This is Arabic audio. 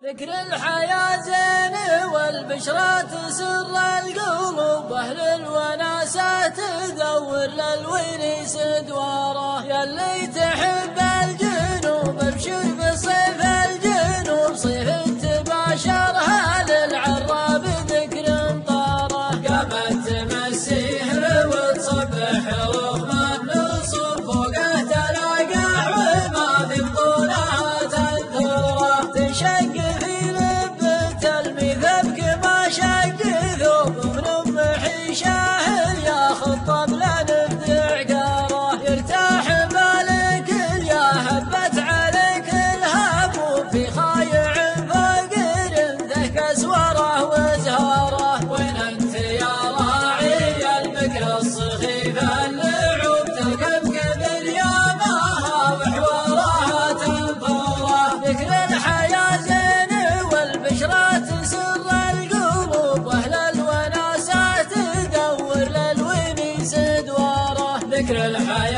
ذكر الحياة زين والبشرى تسر القلوب، أهل الوناسة تدور للونيس دواره. ياللي تحب الجنوب ابشر بصيف الجنوب، صيف تباشرها للعراب ذكر طاره. قامت تمسيه وتصبح رغم النصب، فوقه تلاقى عما في بطولها تنثره. تنشق في لبة المذب كما شق ثوب من ام حشاه، ياخذ طبل نبدع قاره. يرتاح بالك يا هبت عليك الهب، في خايع فقير ذاك اسوره وزهاره. وين انت يا راعي المكر الصخيف اللعوب، تركب كبر يامها وحوارها تنفره. ذكر الحياة زين والبشرى تسر القلوب، واهل الوناسة تدور للونيس دواره. ذكر الحياة